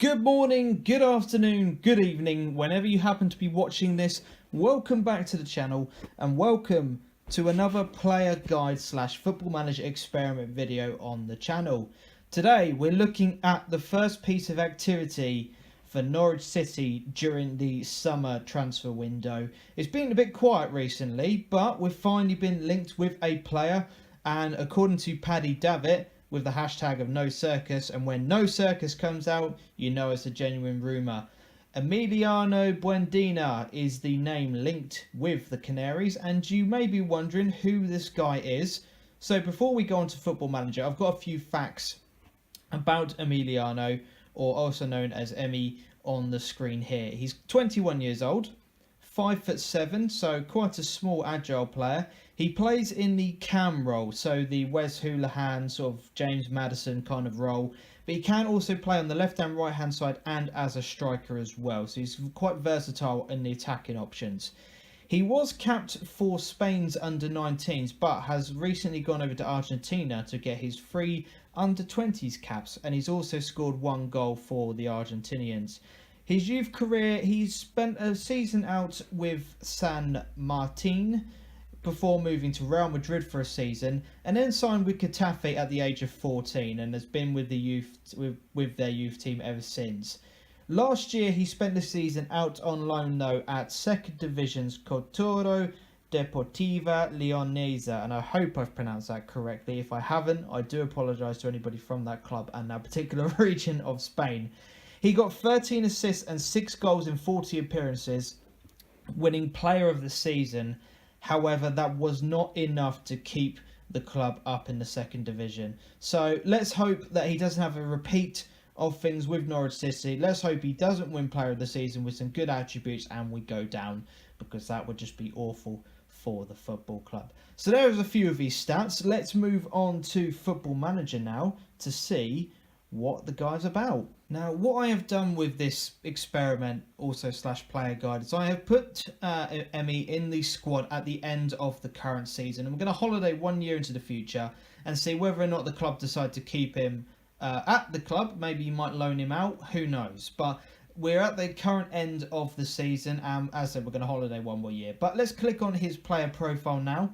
Good morning, good afternoon, good evening, whenever you happen to be watching this. Welcome back to the channel and welcome to another player guide / football manager experiment video on the channel. Today we're looking at the first piece of activity for Norwich City during the summer transfer window. It's been a bit quiet recently, but we've finally been linked with a player, and according to Paddy Davitt, with the hashtag of no circus, and when no circus comes out, you know it's a genuine rumour. Emiliano Buendia is the name linked with the Canaries, and you may be wondering who this guy is. So before we go on to Football Manager, I've got a few facts about Emiliano, or also known as Emi, on the screen here. He's 21 years old, 5'7", so quite a small, agile player. He plays in the cam role, so the Wes Hoolahan, sort of James Maddison kind of role. But he can also play on the left and right hand side and as a striker as well. So he's quite versatile in the attacking options. He was capped for Spain's under-19s, but has recently gone over to Argentina to get his free under-20s caps. And he's also scored one goal for the Argentinians. His youth career, he's spent a season out with San Martin before moving to Real Madrid for a season, and then signed with Getafe at the age of 14, and has been with the youth with their youth team ever since. Last year he spent the season out on loan though at second division's Deportiva Leonesa, and I hope I've pronounced that correctly. If I haven't, I do apologise to anybody from that club and that particular region of Spain. He got 13 assists and 6 goals in 40 appearances, winning player of the season. However, that was not enough to keep the club up in the second division. So let's hope that he doesn't have a repeat of things with Norwich City. Let's hope he doesn't win player of the season with some good attributes and we go down, because that would just be awful for the football club. So there's a few of his stats. Let's move on to Football Manager now to see what the guy's about. Now, what I have done with this experiment, also / player guide, is I have put Emi in the squad at the end of the current season, and we're going to holiday 1 year into the future and see whether or not the club decide to keep him at the club. Maybe you might loan him out, who knows. But we're at the current end of the season, and as I said, we're going to holiday 1 more year. But let's click on his player profile now.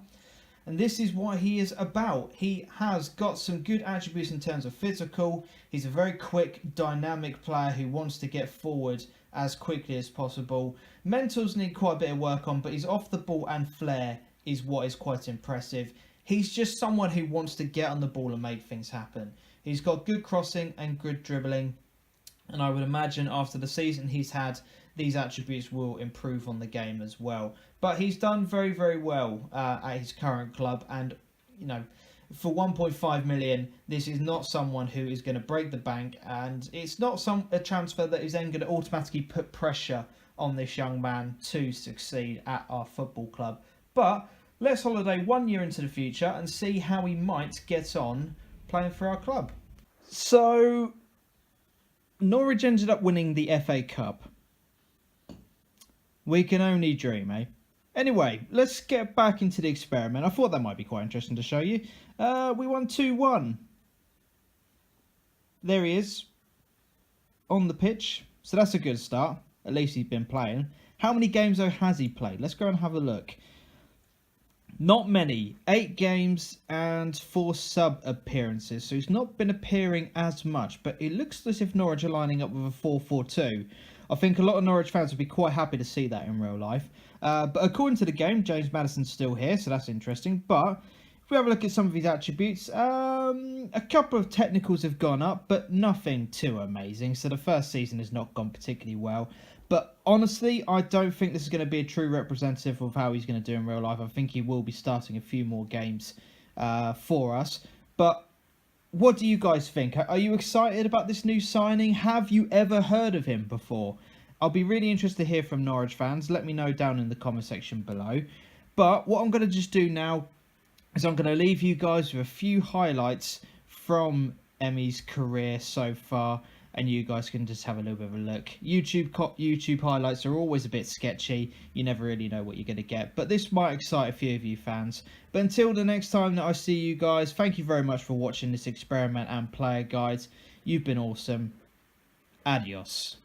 And this is what he is about. He has got some good attributes in terms of physical. He's a very quick, dynamic player who wants to get forward as quickly as possible. Mentals need quite a bit of work on, but his off the ball and flair is what is quite impressive. He's just someone who wants to get on the ball and make things happen. He's got good crossing and good dribbling. And I would imagine after the season he's had, these attributes will improve on the game as well. But he's done very, very well at his current club. And, you know, for 1.5 million, this is not someone who is going to break the bank. And it's not a transfer that is then going to automatically put pressure on this young man to succeed at our football club. But let's holiday 1 year into the future and see how he might get on playing for our club. So Norwich ended up winning the FA Cup. We can only dream, eh? Anyway, let's get back into the experiment. I thought that might be quite interesting to show you. We won 2-1. There he is on the pitch. So that's a good start. At least he's been playing. How many games though has he played? Let's go and have a look. Not many. 8 games and 4 sub appearances. So he's not been appearing as much. But it looks as if Norwich are lining up with a 4-4-2. I think a lot of Norwich fans would be quite happy to see that in real life. But according to the game, James Maddison's still here, so that's interesting. But if we have a look at some of his attributes, a couple of technicals have gone up, but nothing too amazing. So the first season has not gone particularly well. But honestly, I don't think this is going to be a true representative of how he's going to do in real life. I think he will be starting a few more games for us. But what do you guys think? Are you excited about this new signing? Have you ever heard of him before? I'll be really interested to hear from Norwich fans. Let me know down in the comment section below. But what I'm going to just do now is I'm going to leave you guys with a few highlights from Emi's career so far. And you guys can just have a little bit of a look. YouTube highlights are always a bit sketchy. You never really know what you're going to get. But this might excite a few of you fans. But until the next time that I see you guys, thank you very much for watching this experiment and player guides. You've been awesome. Adios.